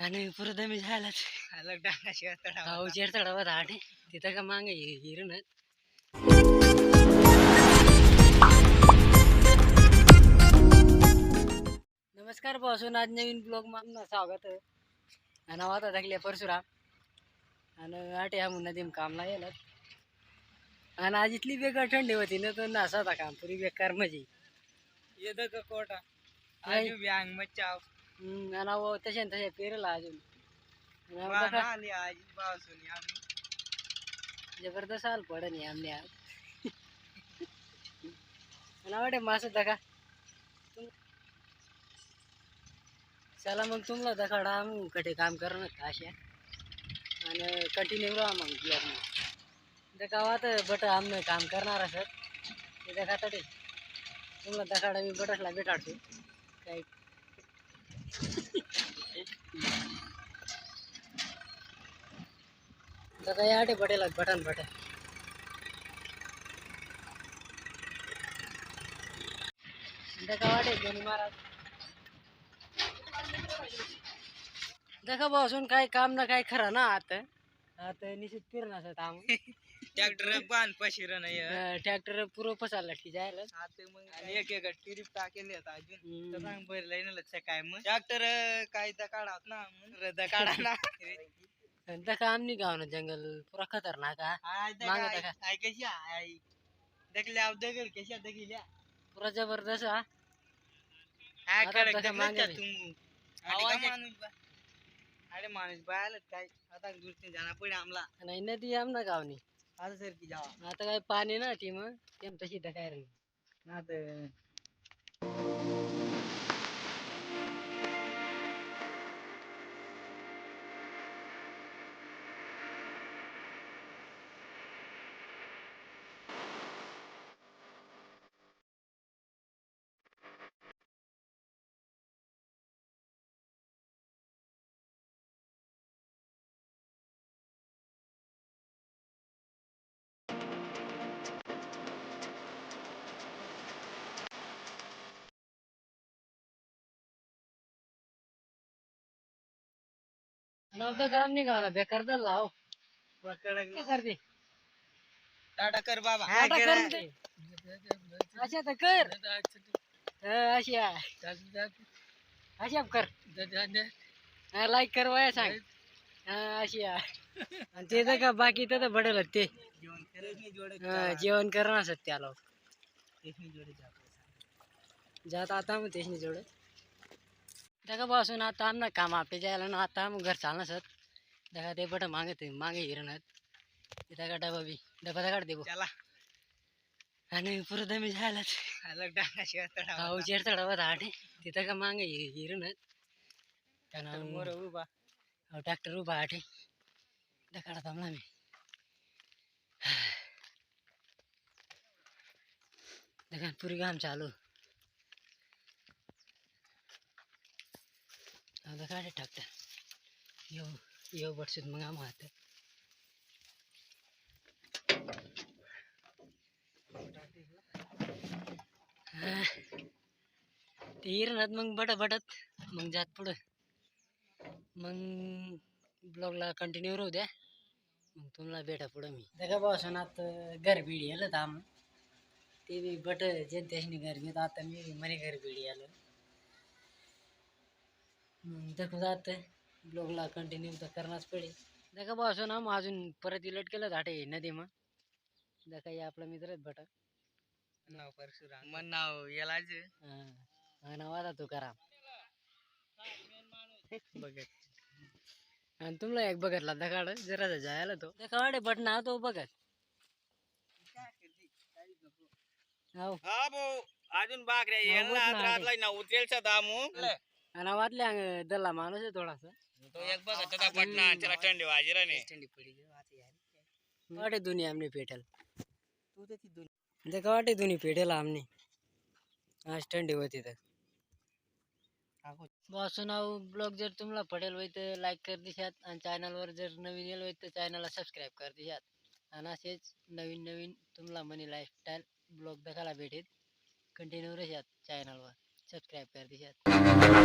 आणि पुरं मी झाला अलग डांगाशिवाय तडावा गाव चेड चढावा धाटे तिथं का मागे हिरण नमस्कार पासून आज नवीन ब्लॉग मध्ये स्वागत आहे आणि आता टाकले परशुराम आणि आटे हा नदीम कामला येणार आणि आज इतली बेकार थंडी होती ना तो नासा होता काम पुरी बेकार मजी येतं का कोटा आजू व्यांग मचाव आणि तसे तसे पेरला अजून वाहन आली आज पावसून आम्ही जबरदस्त हाल पडे नाही आमने आज मला वाटे मास दका चला मग तुम्हाला दखाडा मग कटे काम करणं अशा आणि कंटिन्यू राहा मग गावात बट आमनं काम करणार सर ते देखा तडे तुम्हाला दखाडा मी बटसला भेटाडतो काही दका याटे बटेला बटन बटन दका वाटे दोन्ही महाराज देखा बसून काय काम ना काय खरं ना आता आता निश्चित फिरणार काम ट्रॅक्टर बांध पशिर नाही ट्रॅक्टर पुरं पसारला की जायला आता मग आणि एक एक टिरीप टाकेले आता अजून तर सांग बरं लई लक्ष काय मग ट्रॅक्टर काय काढावत ना रद्द काढा ना दका आमनी गाव ना जंगल पुरा खतरनाक आई कशी आई देखले आप दगड कशा दगिल्या पुरा जबरदस्त हा अरे माणूस बायाला काय आता दुसरी जाणार पुढे आमला नाही नदी आमना गावनी आता सर की जावा आता काय पाणी ना ती मग तेम तशी काय रे आता नव्हतं काम निघाला बेकार झाला हो काय करते टाटा कर बाबा टाटा कर ना ते. अशा तर कर अशा अशा कर लाईक कर वया सांग अशी आणि ते तर का बाकी तर बडेल ते जेवण करणार असत त्याला जात आता मग तेच जोड देखा बसून आता आम ना काम आपले जायला ना आता मग घर चालणार सर देखा ते बट मागे मागे हिरणत तिथं का डबा बी डबा काढ दे चला आणि पुरं दमी झालाच अलग डांगाशिवाय तडावा गाव चेड चढावा धाटे तिथं का मागे हिरणत मोर उभा ट्रॅक्टर उभा आठे दखाडा थांबला मी देखा पुरी काम चालू दखाडे ट्रॅक्टर येऊ बटसूत मग आम हात ते हिरणत मग बटत मग जात पुढं मग ब्लॉगला कंटिन्यू राहू द्या मग तुम्हाला भेटा पुढं मी देखा बसून आता घर बिडी आलं आम ते बी बट जे त्याने घर घेत आता मी मने घर बिडी आलं मग देखो जात ब्लॉगला कंटिन्यू तर करणारच पडेल देखा बसून आम अजून परत इलट केलं झाटे नदी मग देखा हे आपला मित्रच बट नाव परशुराम मन नाव यालाच नाव आता तू करा बघत आणि तुम्हाला एक बघतला दखाड जरा जायला तो देखा वाटे बट ना तो बघत हो हा भाऊ अजून बाकऱ्या याला ना उतरेलचा दामू आणि वाटल्या दल्ला माणूस आहे थोडासा तो एक बघत होता पटना त्याला थंडी वाजी राणे थंडी पडी वाटे दुनिया आमने पेटल तू त्याची दुनिया देखा वाटे दुनी पेटेल आमने आज थंडी होती तर बसून ब्लॉग जर तुम्हाला पडेल होय तर लाईक कर दिशात आणि चॅनलवर जर नवीन येईल होय तर चॅनलला सबस्क्राईब कर दिशात आणि असेच नवीन नवीन तुम्हाला मनी लाईफस्टाईल ब्लॉग दाखवायला भेटेल कंटिन्यू राहतात चॅनलवर सबस्क्राईब कर दिशात